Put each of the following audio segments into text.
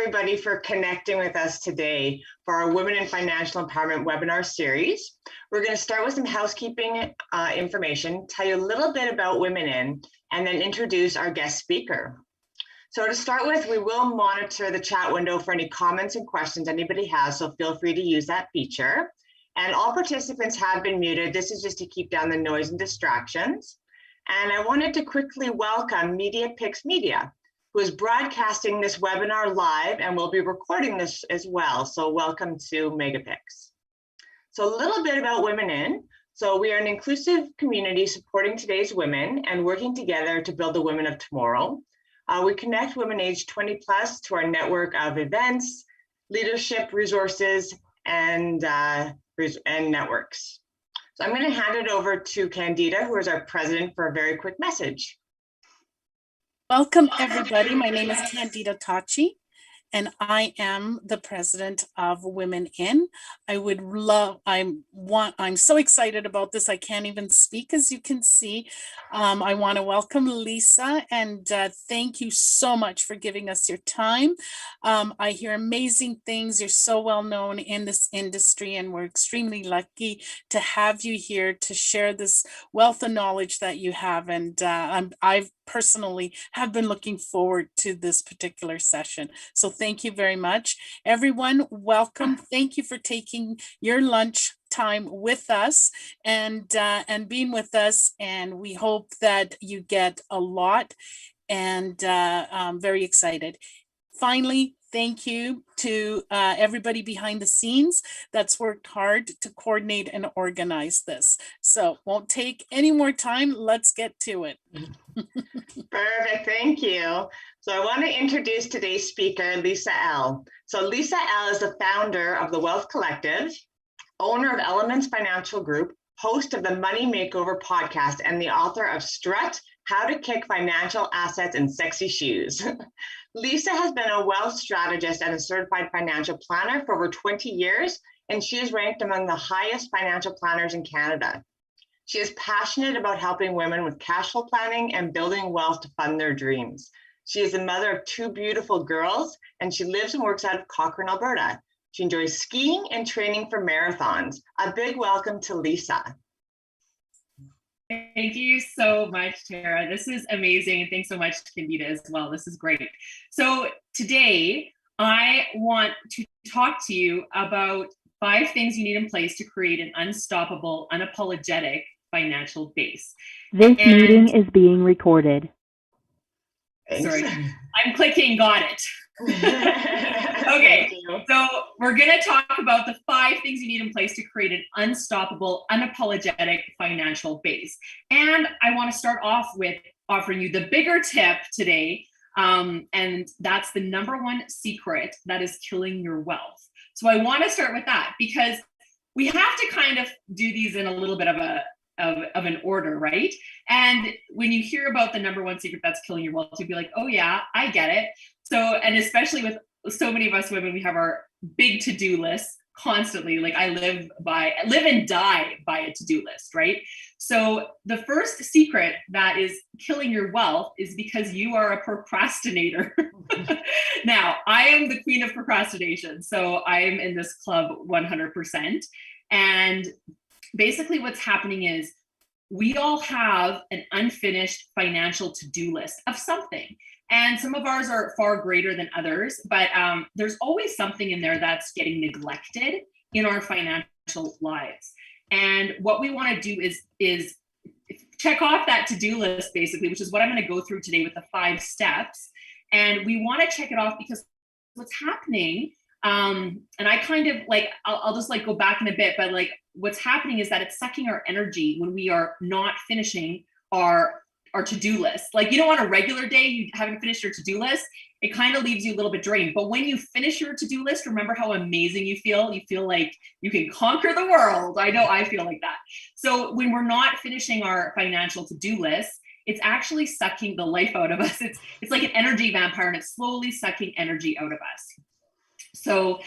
everybody for connecting with us today for our Women in Financial Empowerment webinar series. We're going to start with some housekeeping information, tell you a little bit about WomenIN, and then introduce our guest speaker. So to start with, we will monitor the chat window for any comments and questions anybody has, so feel free to use that feature. And all participants have been muted. This is just to keep down the noise and distractions. And I wanted to quickly welcome MegaPixx Media, who is broadcasting this webinar live and will be recording this as well. So welcome to MegaPixx. So a little bit about WomenIN. So we are an inclusive community supporting today's women and working together to build the women of tomorrow. We connect women aged 20 plus to our network of events, leadership resources, and networks. So I'm going to hand it over to Candida, who is our president, for a very quick message. Welcome, everybody. My name is Candida Tachi, and I am the president of WomenIN. I'm so excited about this. I can't even speak, as you can see. I want to welcome Lisa, and thank you so much for giving us your time. I hear amazing things. You're so well known in this industry, and we're extremely lucky to have you here to share this wealth of knowledge that you have. And I've personally have been looking forward to this particular session. So thank you very much. Everyone, welcome. Thank you for taking your lunch time with us and being with us. And we hope that you get a lot, and I'm very excited. Finally, thank you to everybody behind the scenes that's worked hard to coordinate and organize this. So won't take any more time. Let's get to it. Perfect, thank you. So I want to introduce today's speaker, Lisa L. So Lisa L is the founder of the Wealth Collective, owner of Elements Financial Group, host of the Money Makeover podcast, and the author of Strut: How to Kick Financial Assets in Sexy Shoes. Lisa has been a wealth strategist and a certified financial planner for over 20 years, and she is ranked among the highest financial planners in Canada. She is passionate about helping women with cash flow planning and building wealth to fund their dreams. She is the mother of 2 beautiful girls, and she lives and works out of Cochrane, Alberta. She enjoys skiing and training for marathons. A big welcome to Lisa. Thank you so much, Tara. This is amazing. And thanks so much, Candida, as well. This is great. So today, I want to talk to you about 5 things you need in place to create an unstoppable, unapologetic financial base. This meeting is being recorded. Thanks. Sorry, I'm clicking, got it. Okay, so we're going to talk about the 5 things you need in place to create an unstoppable, unapologetic financial base. And I want to start off with offering you the bigger tip today, and that's the #1 secret that is killing your wealth. So I want to start with that because we have to kind of do these in a little bit of an order, right? And when you hear about the #1 secret that's killing your wealth, you'd be like, oh yeah, I get it. So, and especially with so many of us women, we have our big to-do lists constantly. Like I live and die by a to-do list, right? So the first secret that is killing your wealth is because you are a procrastinator. Now, I am the queen of procrastination. So I am in this club 100%. And basically what's happening is we all have an unfinished financial to-do list of something. And some of ours are far greater than others, but there's always something in there that's getting neglected in our financial lives. And what we want to do is check off that to-do list, basically, which is what I'm going to go through today with the 5 steps. And we want to check it off because what's happening, and I kind of like, I'll just like go back in a bit, but like what's happening is that it's sucking our energy when we are not finishing our to-do list. Like, you know, on a regular day, you haven't finished your to-do list, it kind of leaves you a little bit drained. But when you finish your to-do list, remember how amazing you feel? You feel like you can conquer the world. I know I feel like that. So when we're not finishing our financial to-do list, it's actually sucking the life out of us. It's like an energy vampire, and it's slowly sucking energy out of us. So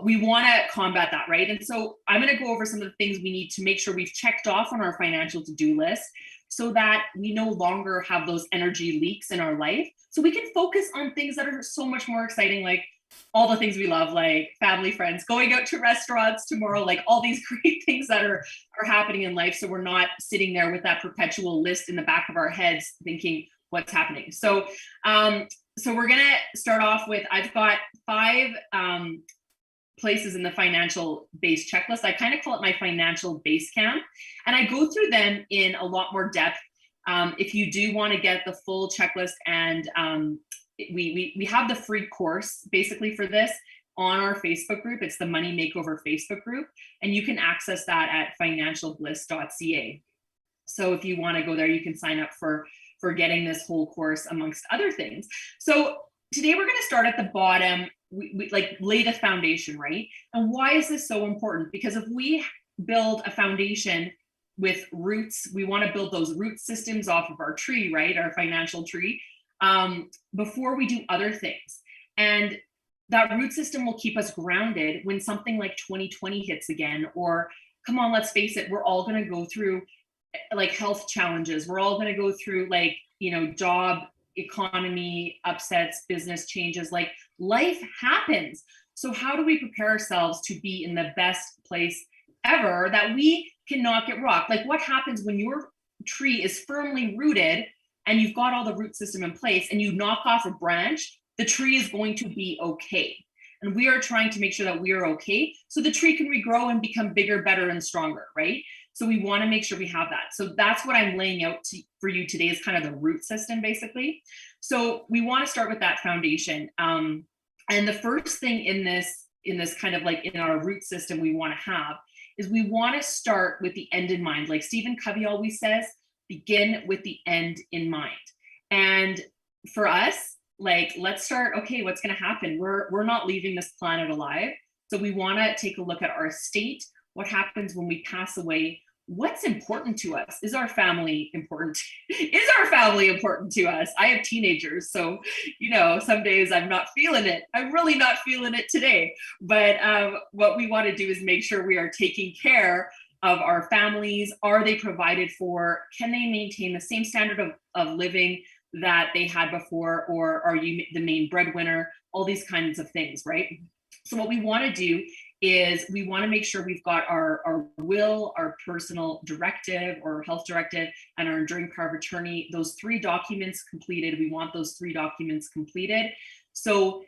we want to combat that, right? And so I'm going to go over some of the things we need to make sure we've checked off on our financial to-do list so that we no longer have those energy leaks in our life. So we can focus on things that are so much more exciting, like all the things we love, like family, friends, going out to restaurants tomorrow, like all these great things that are happening in life. So we're not sitting there with that perpetual list in the back of our heads thinking what's happening. So so we're gonna start off with, I've got 5 places in the financial base checklist. I kind of call it my financial base camp, and I go through them in a lot more depth. If you do want to get the full checklist, and we have the free course basically for this on our Facebook group. It's the Money Makeover Facebook group, and you can access that at financialbliss.ca. So if you want to go there, you can sign up for getting this whole course amongst other things. So today we're going to start at the bottom. We like lay the foundation, right? And why is this so important? Because if we build a foundation with roots, we want to build those root systems off of our tree, right? Our financial tree, before we do other things. And that root system will keep us grounded when something like 2020 hits again, or come on, let's face it, we're all going to go through like health challenges. We're all going to go through like, you know, job economy upsets, business changes, like life happens. So how do we prepare ourselves to be in the best place ever that we cannot get rocked? Like what happens when your tree is firmly rooted and you've got all the root system in place and you knock off a branch, the tree is going to be okay. And we are trying to make sure that we are okay so the tree can regrow and become bigger, better, and stronger, right? So we want to make sure we have that. So that's what I'm laying out for you today, is kind of the root system, basically. So we want to start with that foundation. And the first thing in this kind of like in our root system we want to have is we want to start with the end in mind. Like Stephen Covey always says, begin with the end in mind. And for us, like, let's start, okay, what's going to happen? We're not leaving this planet alive. So we want to take a look at our estate. What happens when we pass away? What's important to us? Is our family important? Is our family important to us? I have teenagers, so, you know, some days I'm not feeling it. I'm really not feeling it today. But what we want to do is make sure we are taking care of our families. Are they provided for? Can they maintain the same standard of living that they had before? Or are you the main breadwinner? All these kinds of things, right? So what we want to do is we want to make sure we've got our will, our personal directive or health directive, and our enduring power of attorney, those 3 documents completed. We want those 3 documents completed. So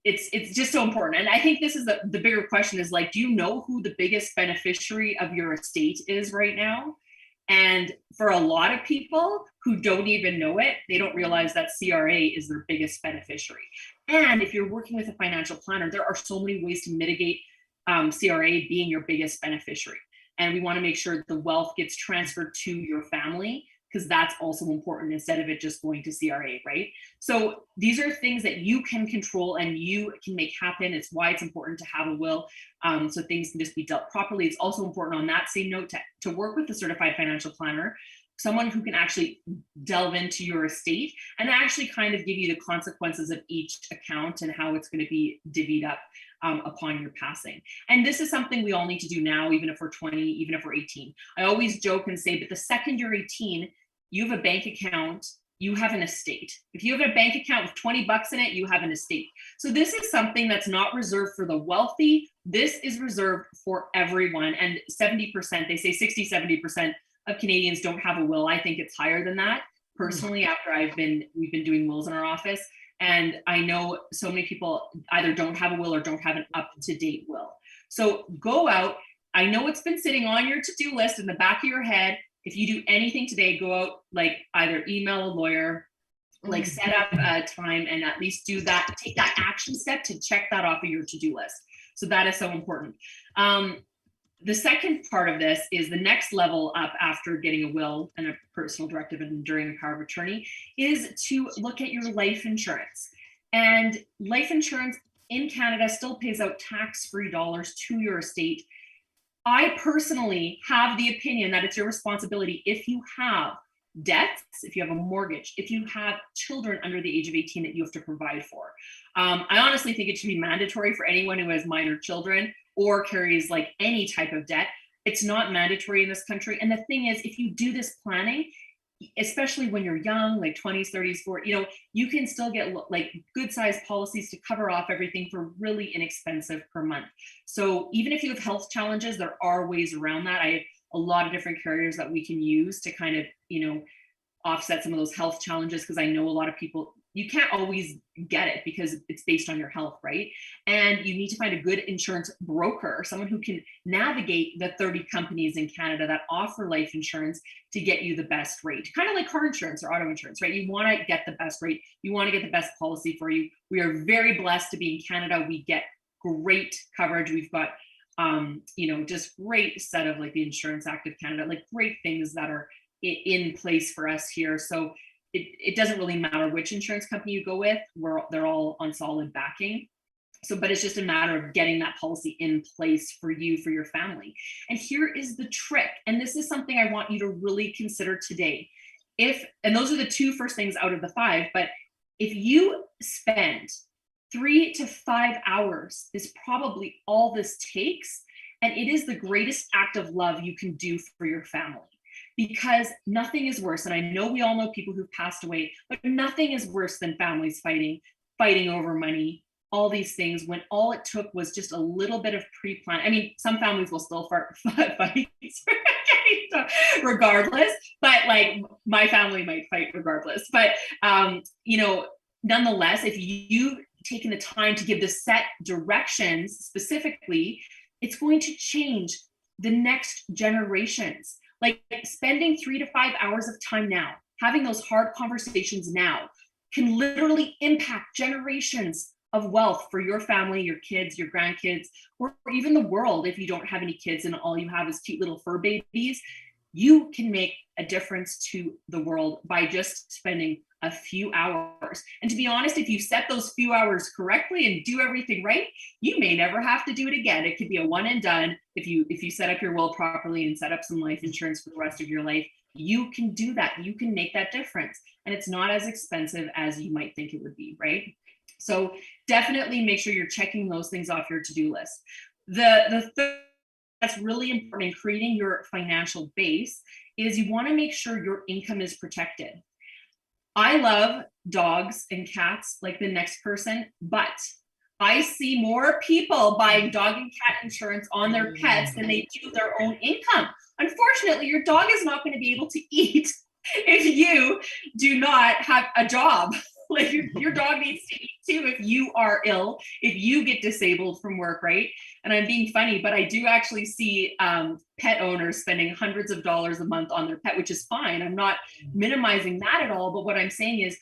it's just so important. And I think this is the bigger question is like, do you know who the biggest beneficiary of your estate is right now? And for a lot of people who don't even know it, they don't realize that CRA is their biggest beneficiary. And if you're working with a financial planner, there are so many ways to mitigate CRA being your biggest beneficiary. And we want to make sure that the wealth gets transferred to your family, because that's also important instead of it just going to CRA, right? So these are things that you can control and you can make happen. It's why it's important to have a will, so things can just be dealt properly. It's also important on that same note to work with a certified financial planner, someone who can actually delve into your estate and actually kind of give you the consequences of each account and how it's going to be divvied up upon your passing. And this is something we all need to do now, even if we're 20, even if we're 18. I always joke and say, but the second you're 18, you have a bank account, you have an estate. If you have a bank account with 20 bucks in it, you have an estate. So this is something that's not reserved for the wealthy. This is reserved for everyone. And 70%, they say 60, 70% of Canadians don't have a will. I think it's higher than that. Personally, after we've been doing wills in our office, and I know so many people either don't have a will or don't have an up-to-date will. So go out. I know it's been sitting on your to-do list in the back of your head. If you do anything today, go out, like either email a lawyer, like set up a time and at least do that, take that action step to check that off of your to-do list. So that is so important. The second part of this is the next level up after getting a will and a personal directive and enduring power of attorney is to look at your life insurance. And life insurance in Canada still pays out tax-free dollars to your estate. I personally have the opinion that it's your responsibility if you have debts, if you have a mortgage, if you have children under the age of 18 that you have to provide for. I honestly think it should be mandatory for anyone who has minor children or carries like any type of debt. It's not mandatory in this country. And the thing is, if you do this planning, especially when you're young, like 20s, 30s, 40s, you can still get like good sized policies to cover off everything for really inexpensive per month. So even if you have health challenges, there are ways around that. I have a lot of different carriers that we can use to kind of, offset some of those health challenges, because I know a lot of people, you can't always get it because it's based on your health, right? And you need to find a good insurance broker, someone who can navigate the 30 companies in Canada that offer life insurance to get you the best rate, kind of like car insurance or auto insurance, right? You want to get the best rate. You want to get the best policy for you. We are very blessed to be in Canada. We get great coverage. We've got just great set of like the Insurance Act of Canada, like great things that are in place for us here. So it doesn't really matter which insurance company you go with, they're all on solid backing. So, but it's just a matter of getting that policy in place for you, for your family. And here is the trick. And this is something I want you to really consider today. And those are the two first things out of the 5, but if you spend 3 to 5 hours is probably all this takes. And it is the greatest act of love you can do for your family. Because nothing is worse, and I know we all know people who've passed away, but nothing is worse than families fighting over money, all these things, when all it took was just a little bit of pre-plan. I mean, some families will still fight regardless, but like my family might fight regardless. But, nonetheless, if you've taken the time to give the set directions specifically, it's going to change the next generations. Like spending 3 to 5 hours of time now, having those hard conversations now can literally impact generations of wealth for your family, your kids, your grandkids, or even the world. If you don't have any kids and all you have is cute little fur babies, you can make a difference to the world by just spending a few hours. And to be honest, if you set those few hours correctly and do everything right, you may never have to do it again. It could be a one and done. If you set up your will properly and set up some life insurance for the rest of your life, you can do that. You can make that difference. And it's not as expensive as you might think it would be, right? So definitely make sure you're checking those things off your to-do list. The third that's really important in creating your financial base is you want to make sure your income is protected. I love dogs and cats like the next person, but I see more people buying dog and cat insurance on their pets than they do their own income. Unfortunately, your dog is not going to be able to eat if you do not have a job. Like your dog needs to eat too if you are ill, if you get disabled from work, right? And I'm being funny, but I do actually see pet owners spending hundreds of dollars a month on their pet, which is fine. I'm not minimizing that at all. But what I'm saying is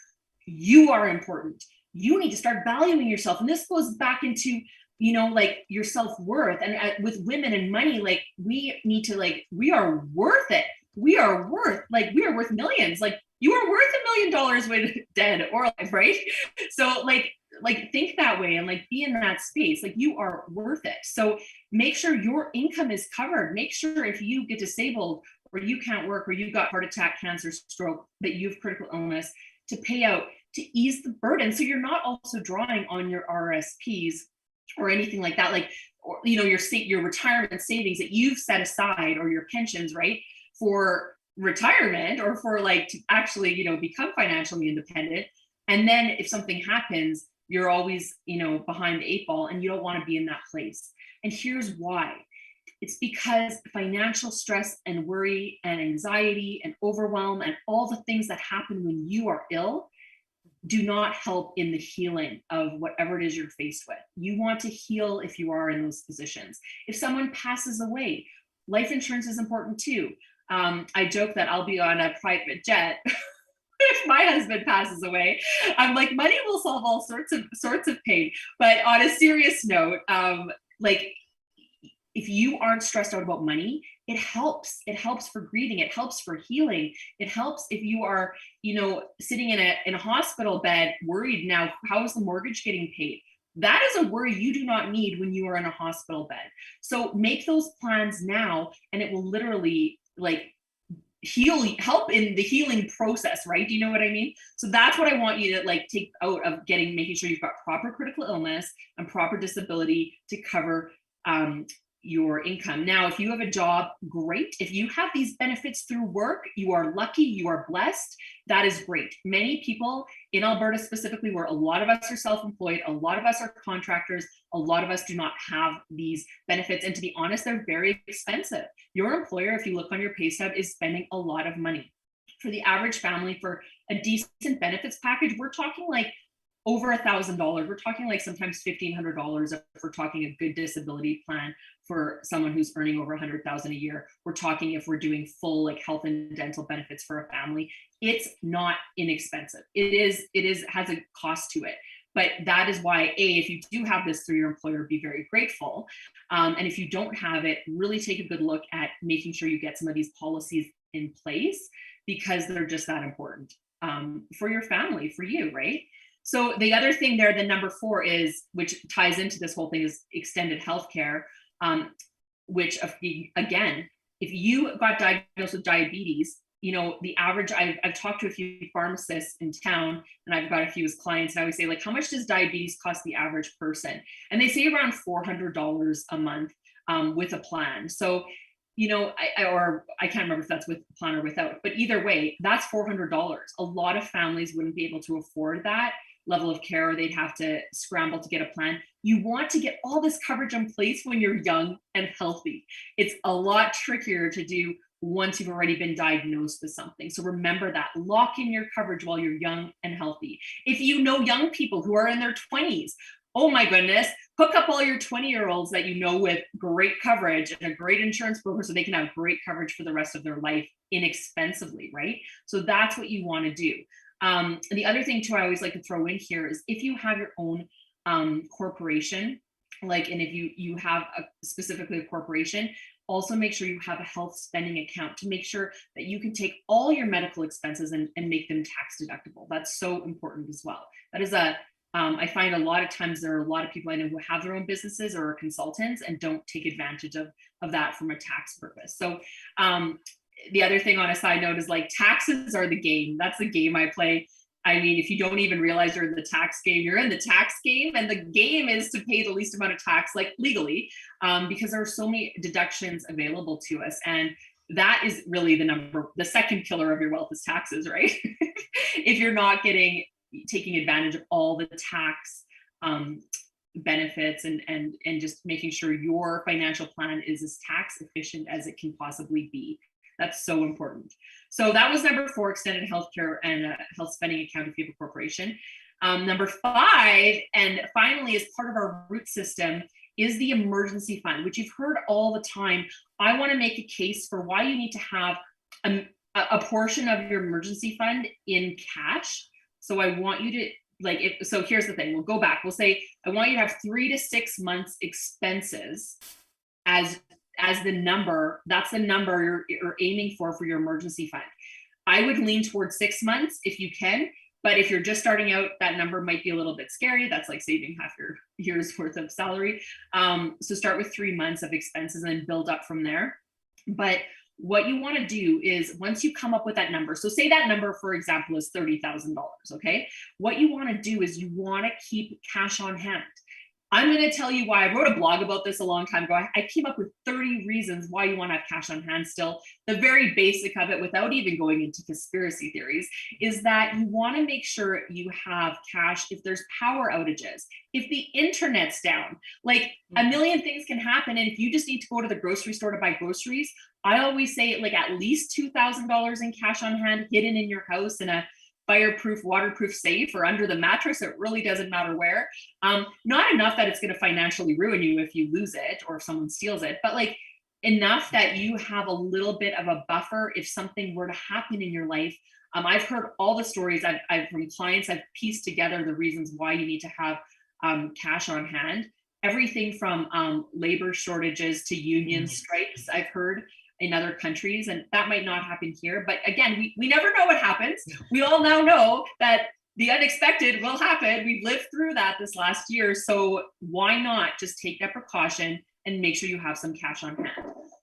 you are important. You need to start valuing yourself. And this goes back into, like your self-worth. And with women and money, like we need to, like, we are worth it. We are worth millions. Like you are worth $1 million when dead or alive, right? So like think that way and like be in that space. Like you are worth it. So make sure your income is covered. Make sure if you get disabled or you can't work or you got heart attack, cancer, stroke, that you have critical illness, to pay out to ease the burden. So you're not also drawing on your RSPs or anything like that, like, or, your retirement savings that you've set aside, or your pensions, right, for retirement or for like to actually, become financially independent. And then if something happens, you're always, behind the 8 ball, and you don't want to be in that place. And here's why. It's because financial stress and worry and anxiety and overwhelm and all the things that happen when you are ill do not help in the healing of whatever it is you're faced with. You want to heal if you are in those positions. If someone passes away, life insurance is important too. I joke that I'll be on a private jet if my husband passes away. I'm like, money will solve all sorts of pain. But on a serious note, like if you aren't stressed out about money, it helps. It helps for grieving. It helps for healing. It helps if you are, sitting in a hospital bed, worried now, how is the mortgage getting paid? That is a worry you do not need when you are in a hospital bed. So make those plans now, and it will literally help in the healing process, right? Do you know what I mean? So that's what I want you to take out of making sure you've got proper critical illness and proper disability to cover your income. Now, if you have a job, great. If you have these benefits through work, you are lucky, you are blessed. That is great. Many people in Alberta specifically, where a lot of us are self-employed, a lot of us are contractors, a lot of us do not have these benefits. And to be honest, they're very expensive. Your employer, if you look on your pay stub, is spending a lot of money. For the average family, for a decent benefits package, we're talking like over $1,000. We're talking like sometimes $1,500 if we're talking a good disability plan for someone who's earning over $100,000 a year. We're talking if we're doing full like health and dental benefits for a family. It's not inexpensive. It has a cost to it. But that is why, if you do have this through your employer, be very grateful. And if you don't have it, really take a good look at making sure you get some of these policies in place, because they're just that important for your family, for you, right? So the other thing there, the number 4 is, which ties into this whole thing, is extended healthcare, which again, if you got diagnosed with diabetes, the average, I've talked to a few pharmacists in town, and I've got a few as clients, and I always say, like, how much does diabetes cost the average person? And they say around $400 a month with a plan. So, I can't remember if that's with a plan or without, but either way, that's $400. A lot of families wouldn't be able to afford that level of care, or they'd have to scramble to get a plan. You want to get all this coverage in place when you're young and healthy. It's a lot trickier to do once you've already been diagnosed with something. So remember that. Lock in your coverage while you're young and healthy. If you know young people who are in their 20s, oh my goodness, hook up all your 20-year-olds that you know with great coverage and a great insurance broker, so they can have great coverage for the rest of their life inexpensively, right? So that's what you want to do. The other thing too, I always like to throw in here is, if you have your own corporation, and if you have specifically a corporation, also make sure you have a health spending account to make sure that you can take all your medical expenses and make them tax deductible. That's so important as well. That is I find a lot of times there are a lot of people I know who have their own businesses or are consultants and don't take advantage of that from a tax purpose. So the other thing on a side note is, like, taxes are the game. That's the game I play. I mean, if you don't even realize you're in the tax game, you're in the tax game, and the game is to pay the least amount of tax, like legally, because there are so many deductions available to us. And that is really the second killer of your wealth is taxes, right? If you're not taking advantage of all the tax benefits and just making sure your financial plan is as tax efficient as it can possibly be. That's so important. So that was number 4, extended healthcare and a health spending account if you have a corporation. Number 5, and finally, as part of our root system, is the emergency fund, which you've heard all the time. I want to make a case for why you need to have a portion of your emergency fund in cash. So I want you to, so here's the thing, we'll go back. We'll say, I want you to have 3 to 6 months expenses as the number. That's the number you're aiming for your emergency fund. I would lean towards 6 months if you can, but if you're just starting out, that number might be a little bit scary. That's like saving half your year's worth of salary. So start with 3 months of expenses and then build up from there. But what you want to do is, once you come up with that number, so say that number, for example, is $30,000, okay? What you want to do is you want to keep cash on hand. I'm going to tell you why. I wrote a blog about this a long time ago. I came up with 30 reasons why you want to have cash on hand still. The very basic of it, without even going into conspiracy theories, is that you want to make sure you have cash if there's power outages, if the internet's down. Like, a million things can happen. And if you just need to go to the grocery store to buy groceries, I always say, like, at least $2,000 in cash on hand hidden in your house in a fireproof, waterproof safe, or under the mattress. It really doesn't matter where. Not enough that it's going to financially ruin you if you lose it or if someone steals it, but like enough that you have a little bit of a buffer if something were to happen in your life. I've heard all the stories I've from clients. I've pieced together the reasons why you need to have cash on hand. Everything from labor shortages to union strikes, I've heard in other countries, and that might not happen here. But again, we never know what happens. We all now know that the unexpected will happen. We've lived through that this last year. So why not just take that precaution and make sure you have some cash on hand?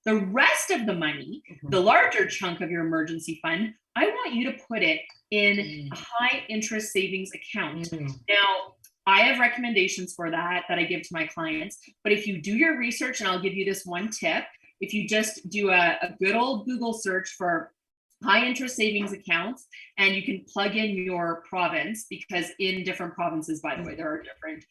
The rest of the money, the larger chunk of your emergency fund, I want you to put it in a high interest savings account. Now, I have recommendations for that I give to my clients. But if you do your research, and I'll give you this one tip, if you just do a good old Google search for high interest savings accounts, and you can plug in your province, because in different provinces, by the way, there are different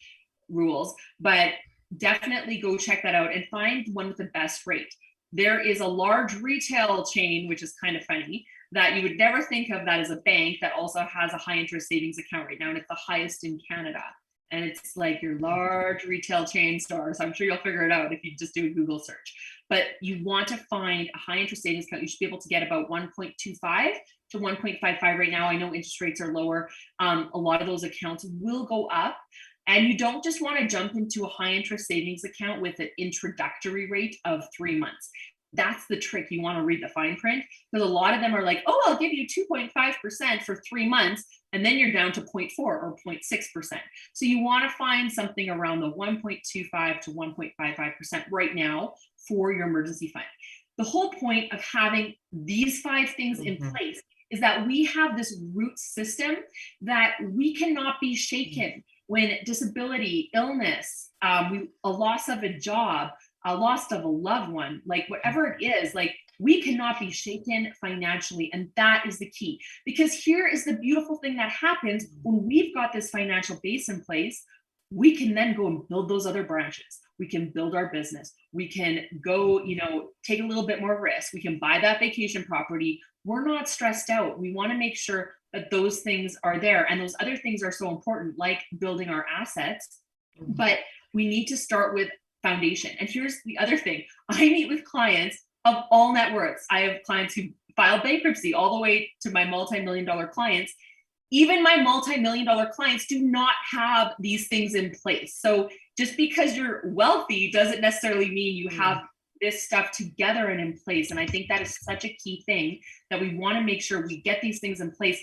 rules, but definitely go check that out and find one with the best rate. There is a large retail chain, which is kind of funny, that you would never think of that as a bank, that also has a high interest savings account right now, and it's the highest in Canada. And it's like your large retail chain store. So I'm sure you'll figure it out if you just do a Google search. But you want to find a high interest savings account. You should be able to get about 1.25 to 1.55 right now. I know interest rates are lower. A lot of those accounts will go up. And you don't just want to jump into a high interest savings account with an introductory rate of 3 months. That's the trick. You want to read the fine print, because a lot of them are like, oh, I'll give you 2.5% for 3 months. And then you're down to 0.4 or 0.6%. So you want to find something around the 1.25 to 1.55% right now for your emergency fund. The whole point of having these 5 things in place is that we have this root system that we cannot be shaken when disability, illness, a loss of a job, a loss of a loved one, like whatever it is, like we cannot be shaken financially. And that is the key, because here is the beautiful thing that happens when we've got this financial base in place. We can then go and build those other branches. We can build our business. We can go, take a little bit more risk. We can buy that vacation property. We're not stressed out. We want to make sure that those things are there. And those other things are so important, like building our assets. But we need to start with foundation. And here's the other thing. I meet with clients of all net worths. I have clients who filed bankruptcy, all the way to my multi-million-dollar clients. Even my multi-million-dollar clients do not have these things in place. So just because you're wealthy doesn't necessarily mean you have this stuff together and in place. And I think that is such a key thing, that we want to make sure we get these things in place.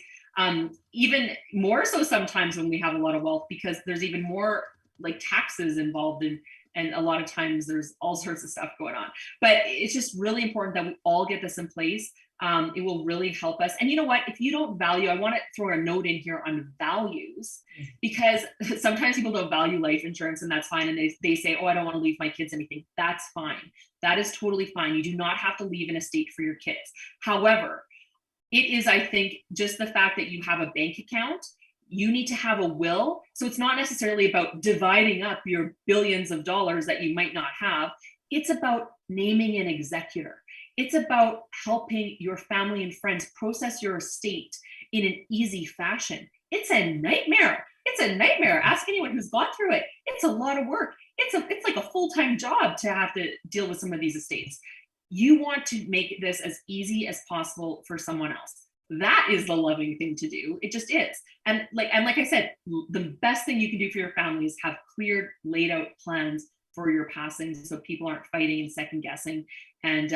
Even more so sometimes when we have a lot of wealth, because there's even more like taxes involved in, and a lot of times there's all sorts of stuff going on. But it's just really important that we all get this in place. It will really help us. And you know what, if you don't value, I want to throw a note in here on values, because sometimes people don't value life insurance, and that's fine. And they say, oh, I don't want to leave my kids anything. That's fine. That is totally fine. You do not have to leave an estate for your kids. However, it is, I think, just the fact that you have a bank account, you need to have a will. So it's not necessarily about dividing up your billions of dollars that you might not have. It's about naming an executor. It's about helping your family and friends process your estate in an easy fashion. It's a nightmare. It's a nightmare. Ask anyone who's gone through it. It's a lot of work. It's like a full-time job to have to deal with some of these estates. You want to make this as easy as possible for someone else. That is the loving thing to do. It just is. And like I said, the best thing you can do for your family is have clear, laid out plans for your passing, so people aren't fighting and second guessing, and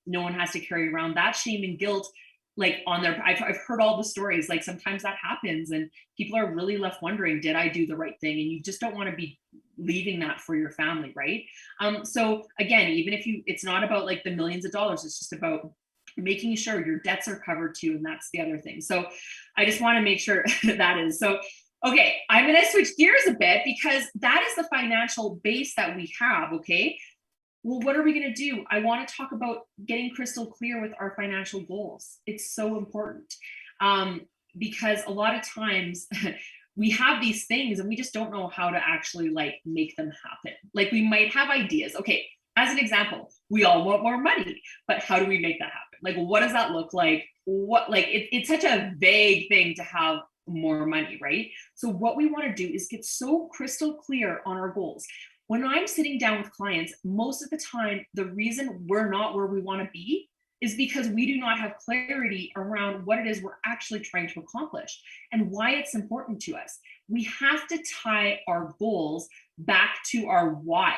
no one has to carry around that shame and guilt like on their, I've heard all the stories, like sometimes that happens and people are really left wondering, did I do the right thing? And you just don't want to be leaving that for your family, right? So again, even if it's not about like the millions of dollars, it's just about making sure your debts are covered too. And that's the other thing. So I just want to make sure that is. So, okay, I'm going to switch gears a bit, because that is the financial base that we have. Okay. Well, what are we going to do? I want to talk about getting crystal clear with our financial goals. It's so important, because a lot of times we have these things and we just don't know how to actually like make them happen. Like we might have ideas. Okay. As an example, we all want more money, but how do we make that happen? Like, what does that look like? It's such a vague thing to have more money, right? So what we want to do is get so crystal clear on our goals. When I'm sitting down with clients, most of the time, the reason we're not where we want to be is because we do not have clarity around what it is we're actually trying to accomplish and why it's important to us. We have to tie our goals back to our why.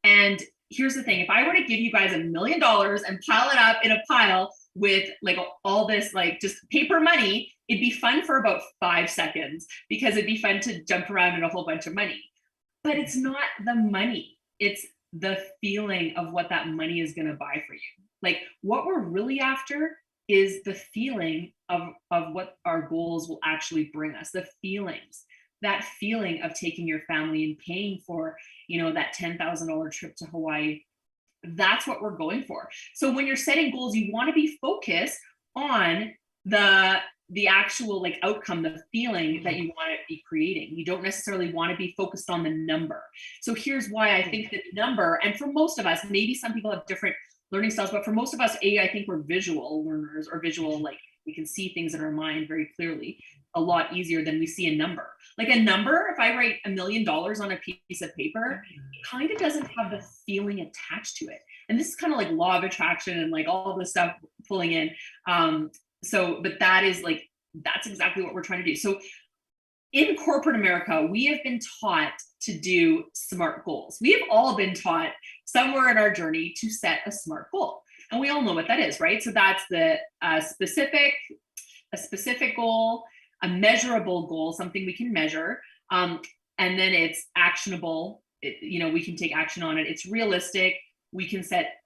And here's the thing, if I were to give you guys $1 million and pile it up in a pile with like all this, like just paper money, it'd be fun for about 5 seconds, because it'd be fun to jump around in a whole bunch of money. But it's not the money, it's the feeling of what that money is going to buy for you. Like what we're really after is the feeling of what our goals will actually bring us, the feelings. that feeling of taking your family and paying for, that $10,000 trip to Hawaii. That's what we're going for. So when you're setting goals, you want to be focused on the actual like outcome, the feeling that you want to be creating. You don't necessarily want to be focused on the number. So here's why I think that number, and for most of us, maybe some people have different learning styles, but for most of us, I think we're visual learners, or visual, like we can see things in our mind very clearly, a lot easier than we see a number. Like a number, if I write $1 million on a piece of paper, it kind of doesn't have the feeling attached to it. And this is kind of like law of attraction and like all this stuff pulling in. But that's exactly what we're trying to do. So in corporate America, we have been taught to do SMART goals. We have all been taught somewhere in our journey to set a SMART goal. And we all know what that is, right? So that's a specific goal, a measurable goal, something we can measure. And then it's actionable. We can take action on it. It's realistic. We can set,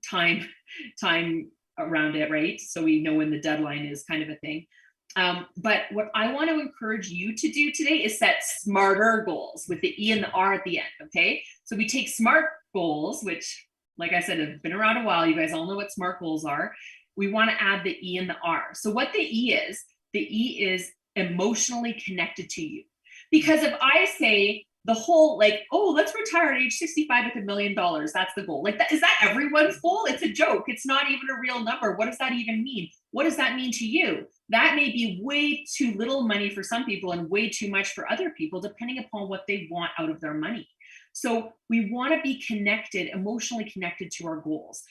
time around it, right? So we know when the deadline is, kind of a thing. But what I want to encourage you to do today is set smarter goals with the E and the R at the end, okay? So we take SMART goals, which, like I said, have been around a while. You guys all know what SMART goals are. We want to add the E and the R. So what the E is emotionally connected to you. Because if I say the whole, like, oh, let's retire at age 65 with $1 million, that's the goal. Like, is that everyone's goal? It's a joke. It's not even a real number. What does that even mean? What does that mean to you? That may be way too little money for some people and way too much for other people, depending upon what they want out of their money. So we want to be connected, emotionally connected to our goals.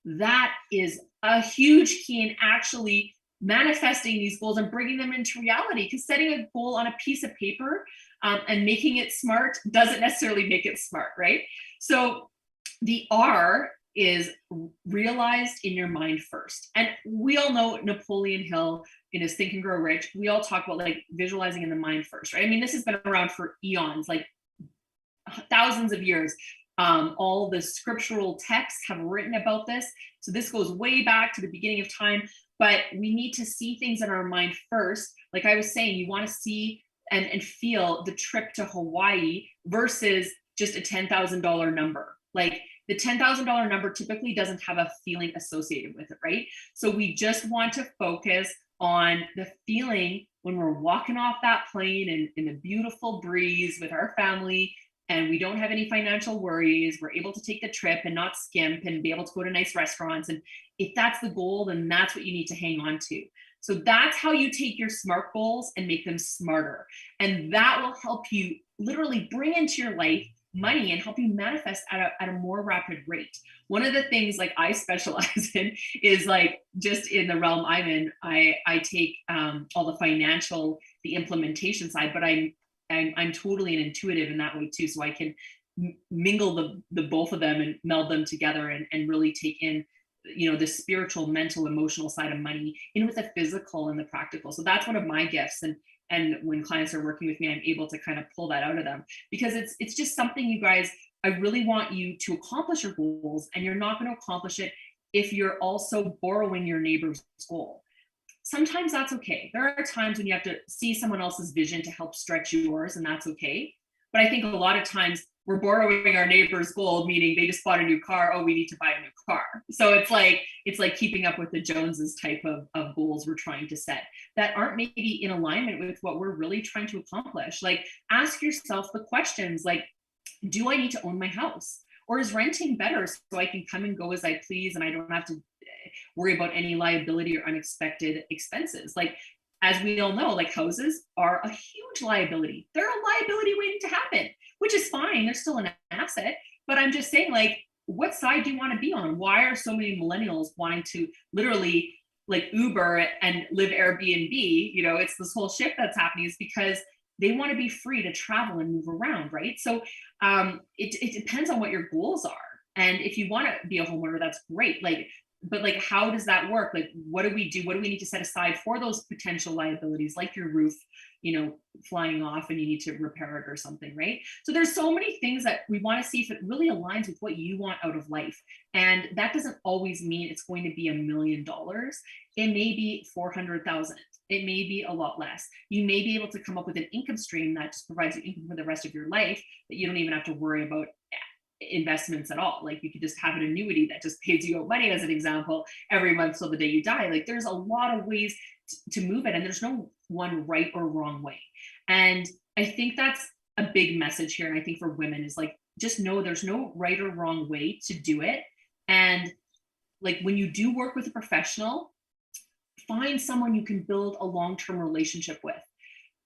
That is a huge key in actually manifesting these goals and bringing them into reality, because setting a goal on a piece of paper and making it smart doesn't necessarily make it smart, right? So the R is realized in your mind first. And we all know Napoleon Hill in his Think and Grow Rich, we all talk about like visualizing in the mind first, right? I mean, this has been around for eons, like thousands of years. All the scriptural texts have written about this. So this goes way back to the beginning of time, but we need to see things in our mind first. Like I was saying, you want to see and feel the trip to Hawaii versus just a $10,000 number. Like the $10,000 number typically doesn't have a feeling associated with it, right? So we just want to focus on the feeling when we're walking off that plane and in the beautiful breeze with our family, and we don't have any financial worries. We're able to take the trip and not skimp and be able to go to nice restaurants. And if that's the goal, then that's what you need to hang on to. So that's how you take your SMART goals and make them smarter. And that will help you literally bring into your life money and help you manifest at a more rapid rate. One of the things like I specialize in is like just in the realm I'm in, I take all the financial, the implementation side, but I'm totally an intuitive in that way too. So I can mingle the both of them and meld them together and really take in, the spiritual, mental, emotional side of money in with the physical and the practical. So that's one of my gifts. And when clients are working with me, I'm able to kind of pull that out of them, because it's just something, you guys, I really want you to accomplish your goals, and you're not going to accomplish it if you're also borrowing your neighbor's goal. Sometimes that's okay. There are times when you have to see someone else's vision to help stretch yours, and that's okay. But I think a lot of times we're borrowing our neighbor's goal, meaning they just bought a new car. Oh, we need to buy a new car. So it's like keeping up with the Joneses type of goals we're trying to set that aren't maybe in alignment with what we're really trying to accomplish. Like, ask yourself the questions like, do I need to own my house? Or is renting better so I can come and go as I please and I don't have to worry about any liability or unexpected expenses? Like, as we all know, like, houses are a huge liability. They're a liability waiting to happen, which is fine. They're still an asset. But I'm just saying, like, what side do you want to be on? Why are so many millennials wanting to literally like Uber and live Airbnb? It's this whole shift that's happening is because they want to be free to travel and move around, right? So it depends on what your goals are. And if you want to be a homeowner, that's great. But how does that work? Like, what do we do? What do we need to set aside for those potential liabilities, like your roof, flying off and you need to repair it or something, right? So there's so many things that we want to see if it really aligns with what you want out of life. And that doesn't always mean it's going to be $1 million. It may be 400,000. It may be a lot less. You may be able to come up with an income stream that just provides you income for the rest of your life, that you don't even have to worry about investments at all. Like you could just have an annuity that just pays you out money, as an example, every month till the day you die. Like there's a lot of ways to move it, and there's no one right or wrong way. And I think that's a big message here. And I think for women is like, just know there's no right or wrong way to do it. And like when you do work with a professional, find someone you can build a long-term relationship with.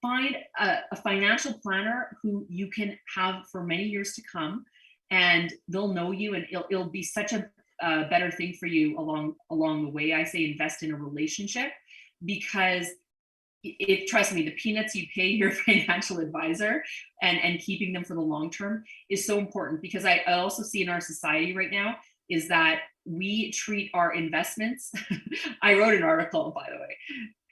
Find a financial planner who you can have for many years to come, and they'll know you, and it'll be such a better thing for you along the way. I say invest in a relationship, because trust me, the peanuts you pay your financial advisor and keeping them for the long term is so important. Because I also see in our society right now is that we treat our investments. I wrote an article, by the way,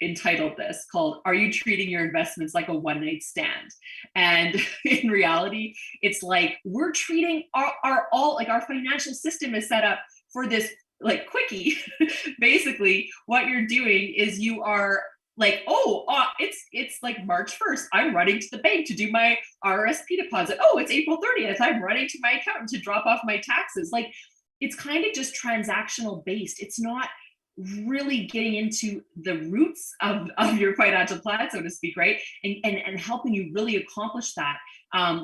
entitled this, called "Are You Treating Your Investments Like a One-Night Stand?" And in reality, it's like we're treating our financial system is set up for this like quickie. Basically, what you're doing is you are like, it's like March 1st. I'm running to the bank to do my RSP deposit. Oh, it's April 30th. I'm running to my accountant to drop off my taxes. Like, it's kind of just transactional based. It's not really getting into the roots of your financial plan, so to speak, right? And helping you really accomplish that.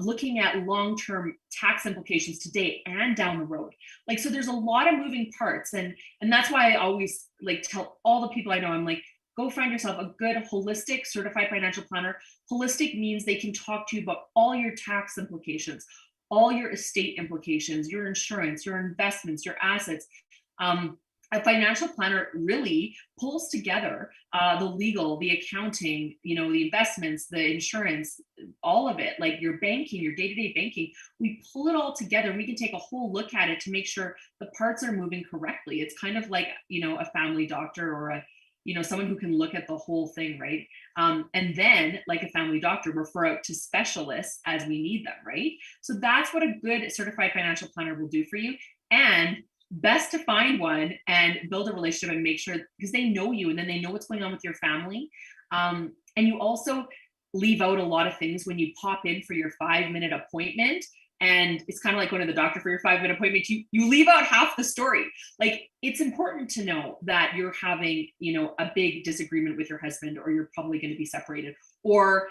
Looking at long-term tax implications today and down the road. Like, so there's a lot of moving parts. And that's why I always like tell all the people I know, I'm like, go find yourself a good holistic certified financial planner. Holistic means they can talk to you about all your tax implications, all your estate implications, your insurance, your investments, your assets. A financial planner really pulls together the legal, the accounting, the investments, the insurance, all of it, like your banking, your day-to-day banking. We pull it all together. We can take a whole look at it to make sure the parts are moving correctly. It's kind of like, a family doctor or someone who can look at the whole thing, right? And then, like a family doctor, refer out to specialists as we need them, right? So that's what a good certified financial planner will do for you. And best to find one and build a relationship and make sure, because they know you and then they know what's going on with your family. And you also leave out a lot of things when you pop in for your 5-minute appointment. And it's kind of like going to the doctor for your 5-minute appointment. You leave out half the story. Like, it's important to know that you're having, a big disagreement with your husband, or you're probably going to be separated, or,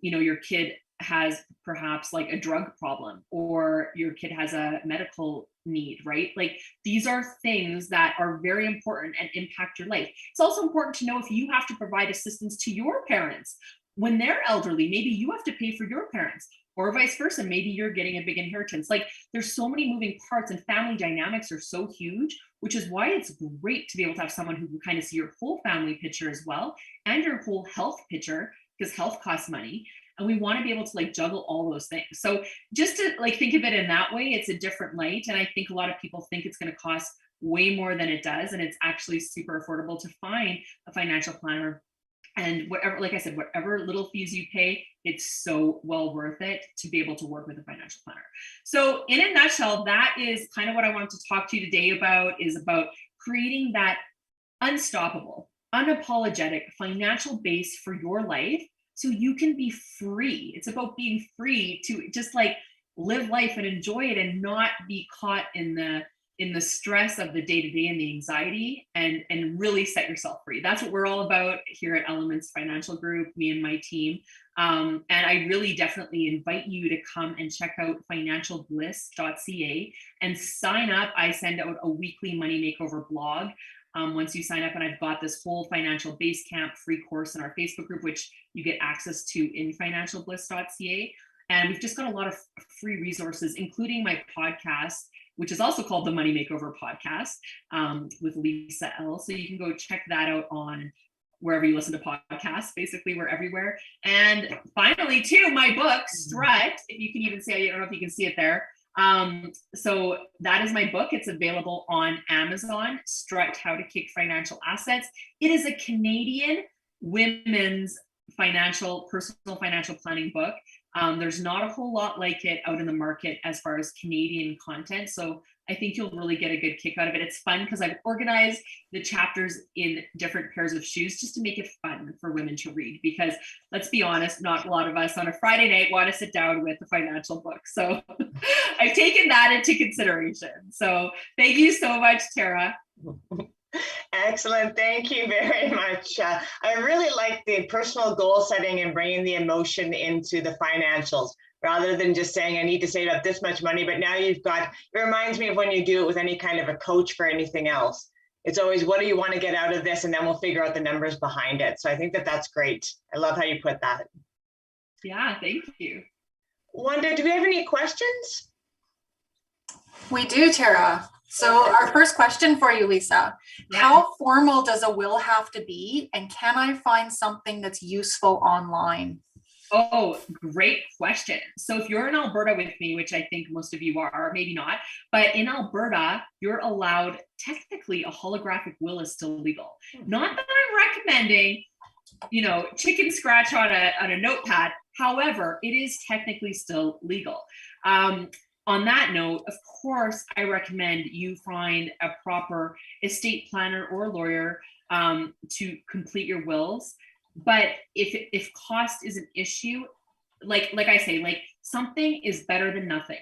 your kid has perhaps like a drug problem, or your kid has a medical need, right? Like, these are things that are very important and impact your life. It's also important to know if you have to provide assistance to your parents when they're elderly. Maybe you have to pay for your parents, or vice versa. Maybe you're getting a big inheritance. Like, there's so many moving parts, and family dynamics are so huge, which is why it's great to be able to have someone who can kind of see your whole family picture as well, and your whole health picture, because health costs money. And we want to be able to like juggle all those things. So just to like think of it in that way, it's a different light. And I think a lot of people think it's going to cost way more than it does. And it's actually super affordable to find a financial planner. And whatever, like I said, whatever little fees you pay, it's so well worth it to be able to work with a financial planner. So in a nutshell, that is kind of what I wanted to talk to you today about, is about creating that unstoppable, unapologetic financial base for your life, so you can be free. It's about being free to just like live life and enjoy it, and not be caught in the stress of the day-to-day and the anxiety, and really set yourself free. That's what we're all about here at Elements Financial Group, me and my team. And I really definitely invite you to come and check out financialbliss.ca and sign up. I send out a weekly money makeover blog. Once you sign up, and I've got this whole financial base camp free course in our Facebook group, which you get access to in financialbliss.ca. And we've just got a lot of free resources, including my podcast, which is also called the Money Makeover Podcast, with Lisa L. So you can go check that out on wherever you listen to podcasts. Basically, we're everywhere. And finally, too, my book, Strut, if you can even see, I don't know if you can see it there. So that is my book. It's available on Amazon, Strut, How to Kick Financial Assets. It is a Canadian women's personal financial planning book. There's not a whole lot like it out in the market as far as Canadian content. So I think you'll really get a good kick out of it. It's fun because I've organized the chapters in different pairs of shoes just to make it fun for women to read, because let's be honest, not a lot of us on a Friday night want to sit down with a financial book. So I've taken that into consideration. So thank you so much, Tara. Excellent. Thank you very much. I really like the personal goal setting and bringing the emotion into the financials, rather than just saying, I need to save up this much money. But now you've got, it reminds me of when you do it with any kind of a coach for anything else. It's always, what do you want to get out of this? And then we'll figure out the numbers behind it. So I think that that's great. I love how you put that. Yeah, thank you. Wanda, do we have any questions? We do, Tara. So our first question for you, Lisa, how formal does a will have to be? And can I find something that's useful online? Oh, great question. So if you're in Alberta with me, which I think most of you are, maybe not, but in Alberta, you're allowed, technically a holographic will is still legal. Not that I'm recommending, you know, chicken scratch on a notepad. However, it is technically still legal. On that note, of course, I recommend you find a proper estate planner or lawyer to complete your wills. But if cost is an issue, like I say, like something is better than nothing.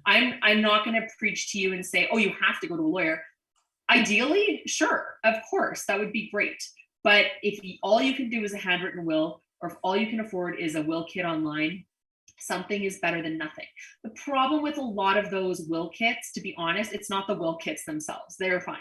I'm not going to preach to you and say, oh, you have to go to a lawyer. Ideally, sure, of course, that would be great. But if all you can do is a handwritten will, or if all you can afford is a will kit online, something is better than nothing. The problem with a lot of those will kits, to be honest, it's not the will kits themselves. They're fine.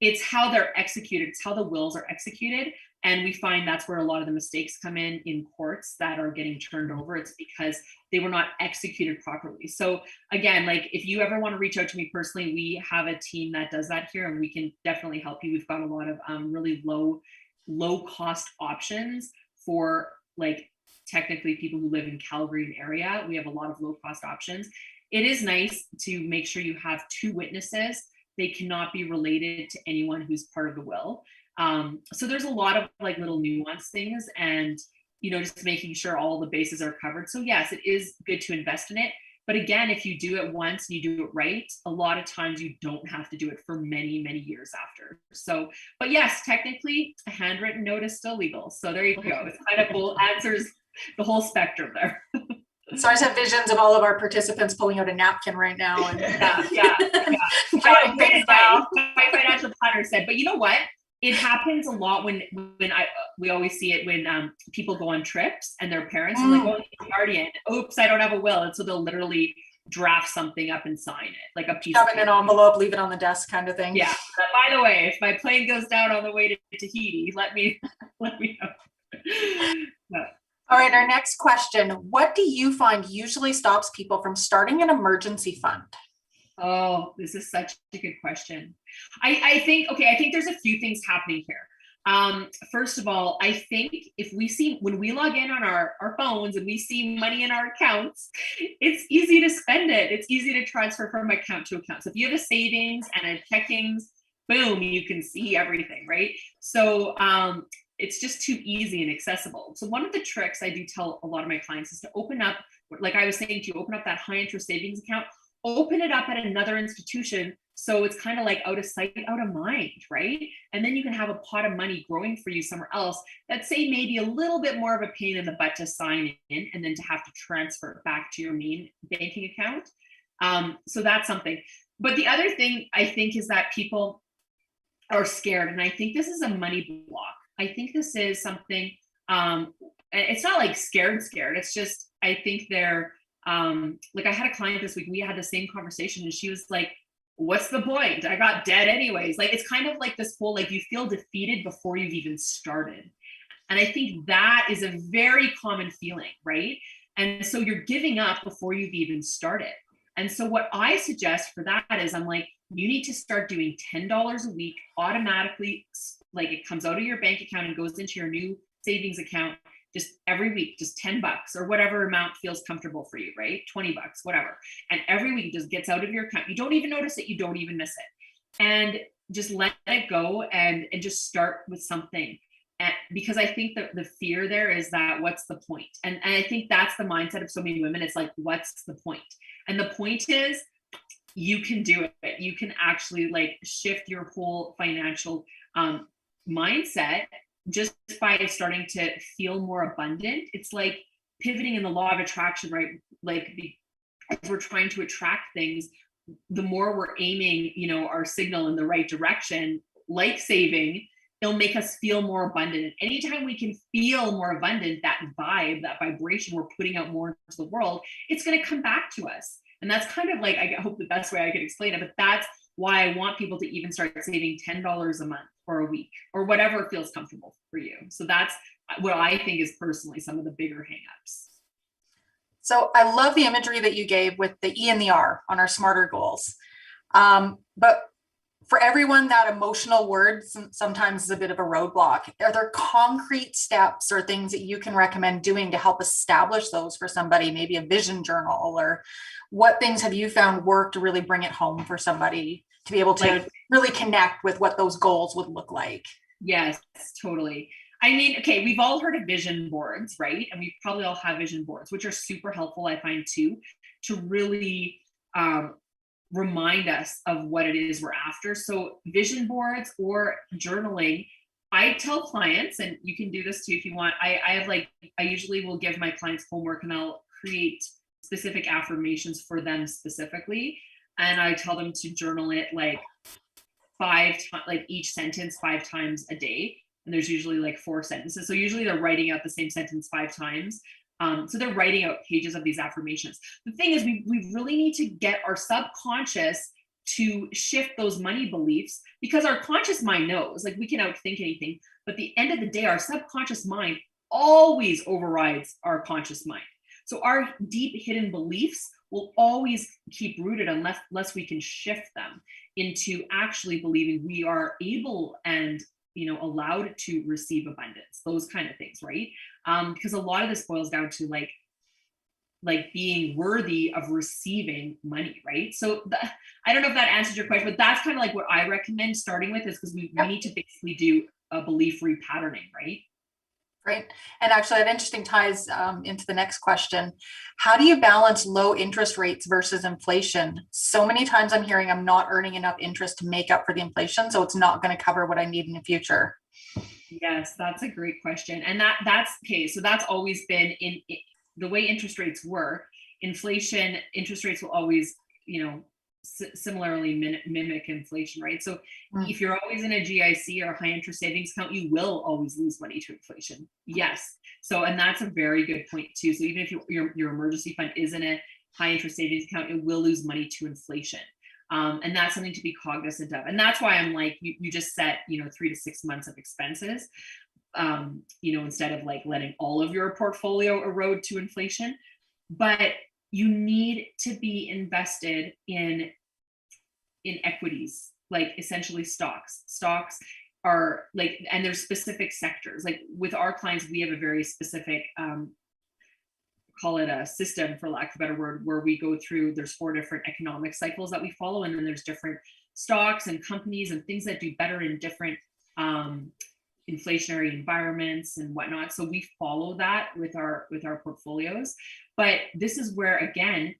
It's how they're executed. It's how the wills are executed. And we find that's where a lot of the mistakes come in courts that are getting turned over. It's because they were not executed properly. So again, like if you ever want to reach out to me personally, we have a team that does that here, and we can definitely help you. We've got a lot of really low cost options for like technically people who live in Calgary and area. We have a lot of low cost options. It is nice to make sure you have two witnesses. They cannot be related to anyone who's part of the will. So there's a lot of like little nuance things, and you know, just making sure all the bases are covered. So yes, it is good to invest in it. But again, if you do it once and you do it right, a lot of times you don't have to do it for many, many years after. So, but yes, technically a handwritten note is still legal. So there you go. It's kind of cool, answers the whole spectrum there. So I just have visions of all of our participants pulling out a napkin right now. And yeah. My financial planner said, but you know what? It happens a lot when we always see it when people go on trips and their parents are like, oh, you're guardian. Oops, I don't have a will. And so they'll literally draft something up and sign it, like a piece of paper. An envelope, leave it on the desk kind of thing. Yeah. But by the way, if my plane goes down on the way to Tahiti, let me know. No. All right, our next question. What do you find usually stops people from starting an emergency fund? Oh, this is such a good question. I think there's a few things happening here. First of all, I think if we see, when we log in on our phones and we see money in our accounts, it's easy to spend it. It's easy to transfer from account to account. So if you have a savings and a checkings, boom, you can see everything, right? So it's just too easy and accessible. So one of the tricks I do tell a lot of my clients is to open up, like I was saying, to open up that high interest savings account, open it up at another institution. So it's kind of like out of sight, out of mind, right? And then you can have a pot of money growing for you somewhere else that say maybe a little bit more of a pain in the butt to sign in and then to have to transfer it back to your main banking account. So that's something. But the other thing I think is that people are scared. And I think this is a money block. I think this is something, it's not like scared. It's just, I think they're, like I had a client this week, we had the same conversation and she was like, what's the point? I got debt anyways. Like, it's kind of like this whole, like you feel defeated before you've even started. And I think that is a very common feeling, right? And so you're giving up before you've even started. And so what I suggest for that is I'm like, you need to start doing $10 a week automatically. Like it comes out of your bank account and goes into your new savings account just every week, just $10 or whatever amount feels comfortable for you, right? $20, whatever. And every week it just gets out of your account. You don't even notice it. You don't even miss it. And just let it go and just start with something. And because I think that the fear there is that what's the point? And I think that's the mindset of so many women. It's like, what's the point? And the point is, you can do it. You can actually like shift your whole financial mindset just by starting to feel more abundant. It's like pivoting in the law of attraction, right? Like as we're trying to attract things, the more we're aiming, you know, our signal in the right direction, like saving, it'll make us feel more abundant. And anytime we can feel more abundant, that vibe, that vibration we're putting out more into the world, it's going to come back to us. And that's kind of like, I hope the best way I can explain it, but that's why I want people to even start saving $10 a month or a week or whatever feels comfortable for you. So that's what I think is personally some of the bigger hangups. So I love the imagery that you gave with the E and the R on our smarter goals. But for everyone, that emotional word sometimes is a bit of a roadblock. Are there concrete steps or things that you can recommend doing to help establish those for somebody, maybe a vision journal, or what things have you found work to really bring it home for somebody to be able to really connect with what those goals would look like? Yes, totally. I mean, okay, we've all heard of vision boards, right? And we probably all have vision boards, which are super helpful, I find too, to really remind us of what it is we're after. So vision boards or journaling, I tell clients, and you can do this too if you want, I usually will give my clients homework and I'll create specific affirmations for them specifically. And I tell them to journal it like 5 times, like each sentence 5 times a day. And there's usually like 4 sentences. So usually they're writing out the same sentence 5 times. So they're writing out pages of these affirmations. The thing is, we really need to get our subconscious to shift those money beliefs, because our conscious mind knows, like, we can outthink anything, but at the end of the day, our subconscious mind always overrides our conscious mind. So our deep hidden beliefs will always keep rooted unless we can shift them into actually believing we are able and, you know, allowed to receive abundance, those kind of things, right? Because a lot of this boils down to like being worthy of receiving money, right? So I don't know if that answers your question, but that's kind of like what I recommend starting with, is because we need to basically do a belief repatterning, right? Right. And actually, that interesting ties into the next question. How do you balance low interest rates versus inflation? So many times I'm hearing I'm not earning enough interest to make up for the inflation, so it's not going to cover what I need in the future. Yes, that's a great question. And that's okay. So that's always been in the way interest rates work. Inflation, interest rates will always, you know, similarly mimic inflation, right? So if you're always in a GIC or a high interest savings account, you will always lose money to inflation. Yes. So, and that's a very good point too. So even if your emergency fund is in a high interest savings account, it will lose money to inflation. And that's something to be cognizant of. And that's why I'm like, you just set, you know, 3 to 6 months of expenses, you know, instead of like letting all of your portfolio erode to inflation. But you need to be invested in equities, like essentially stocks. Stocks are like, and there's specific sectors. Like with our clients, we have a very specific, call it a system, for lack of a better word, where we go through, there's 4 different economic cycles that we follow. And then there's different stocks and companies and things that do better in different inflationary environments and whatnot. So we follow that with our portfolios. But this is where, again,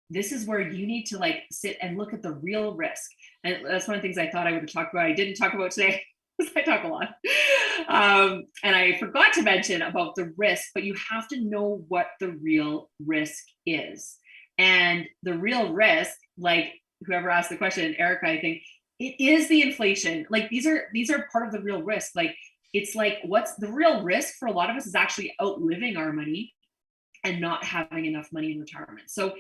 this is where you need to like sit and look at the real risk. And that's one of the things I thought I would have talked about. I didn't talk about today, because I talk a lot. And I forgot to mention about the risk, but you have to know what the real risk is. And the real risk, like whoever asked the question, Erica, I think, it is the inflation. Like these are part of the real risk. Like, it's like, what's the real risk for a lot of us is actually outliving our money and not having enough money in retirement. So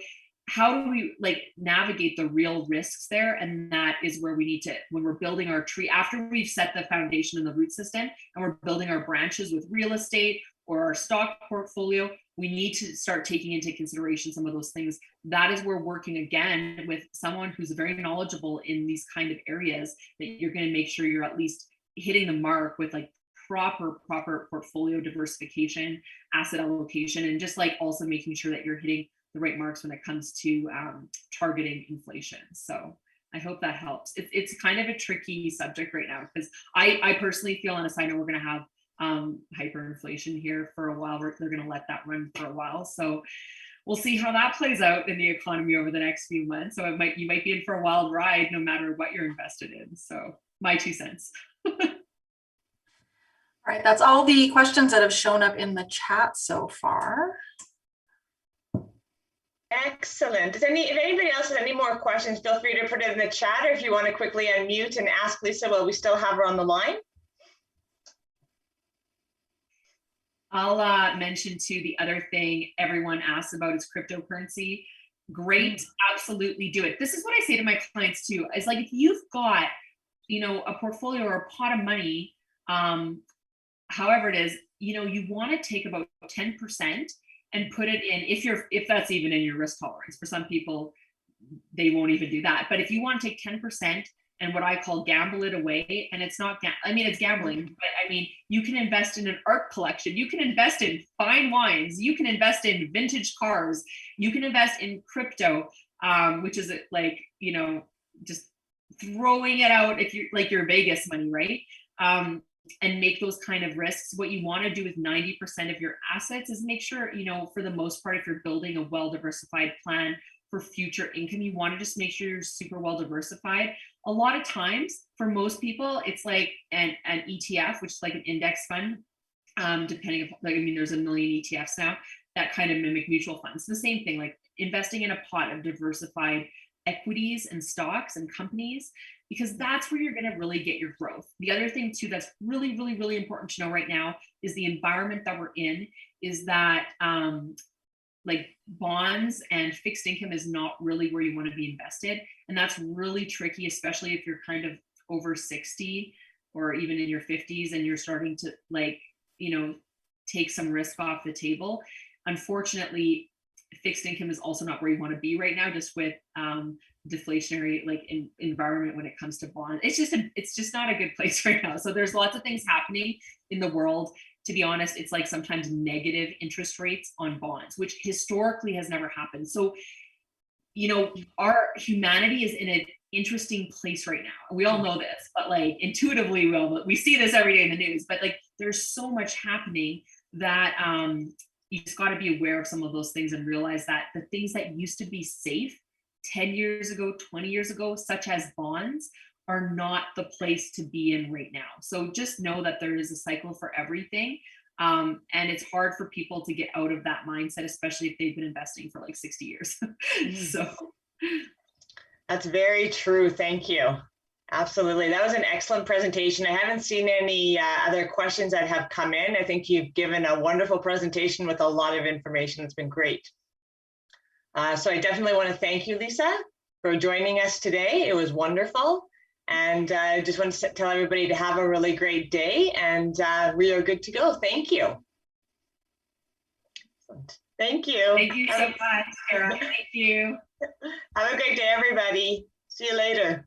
how do we like navigate the real risks there? And that is where we need to, when we're building our tree, after we've set the foundation and the root system, and we're building our branches with real estate or our stock portfolio, we need to start taking into consideration some of those things. That is where working again with someone who's very knowledgeable in these kind of areas, that you're going to make sure you're at least hitting the mark with like proper portfolio diversification, asset allocation, and just like also making sure that you're hitting the right marks when it comes to targeting inflation. So I hope that helps. It's kind of a tricky subject right now, because I personally feel, on a side note, we're going to have hyperinflation here for a while. They're going to let that run for a while. So we'll see how that plays out in the economy over the next few months. So you might be in for a wild ride no matter what you're invested in. So my 2 cents. All right, that's all the questions that have shown up in the chat so far. Excellent. If anybody else has any more questions, feel free to put it in the chat, or if you want to quickly unmute and ask Lisa while we still have her on the line. I'll mention too, the other thing everyone asks about is cryptocurrency. Great, absolutely do it. This is what I say to my clients too. It's like, if you've got, a portfolio or a pot of money, however it is, you want to take about 10% and put it in, if that's even in your risk tolerance. For some people, they won't even do that. But if you want to take 10% and what I call gamble it away, and it's not, it's gambling, but you can invest in an art collection. You can invest in fine wines. You can invest in vintage cars. You can invest in crypto, which is like, just throwing it out if you're like your Vegas money, right? And make those kind of risks. What you want to do with 90% of your assets is make sure, for the most part, if you're building a well-diversified plan for future income, you want to just make sure you're super well diversified. A lot of times for most people, it's like an ETF, which is like an index fund, depending upon, there's a million ETFs now that kind of mimic mutual funds. The same thing, like investing in a pot of diversified equities and stocks and companies, because that's where you're going to really get your growth. The other thing too, that's really, really, really important to know right now is the environment that we're in is that like bonds and fixed income is not really where you want to be invested. And that's really tricky, especially if you're kind of over 60 or even in your 50s and you're starting to take some risk off the table. Unfortunately, fixed income is also not where you want to be right now, just with deflationary environment when it comes to bonds. It's just not a good place right now. So there's lots of things happening in the world. To be honest, it's like sometimes negative interest rates on bonds, which historically has never happened. So, our humanity is in an interesting place right now. We all know this, but intuitively we see this every day in the news, but there's so much happening that you just got to be aware of some of those things and realize that the things that used to be safe 10 years ago, 20 years ago, such as bonds, are not the place to be in right now. So just know that there is a cycle for everything. And it's hard for people to get out of that mindset, especially if they've been investing for 60 years. So that's very true. Thank you. Absolutely. That was an excellent presentation. I haven't seen any other questions that have come in. I think you've given a wonderful presentation with a lot of information. It's been great. So I definitely want to thank you, Lisa, for joining us today. It was wonderful. And I just want to tell everybody to have a really great day, and we are good to go. Thank you. Thank you. Thank you so much, Sarah. Thank you. Have a great day, everybody. See you later.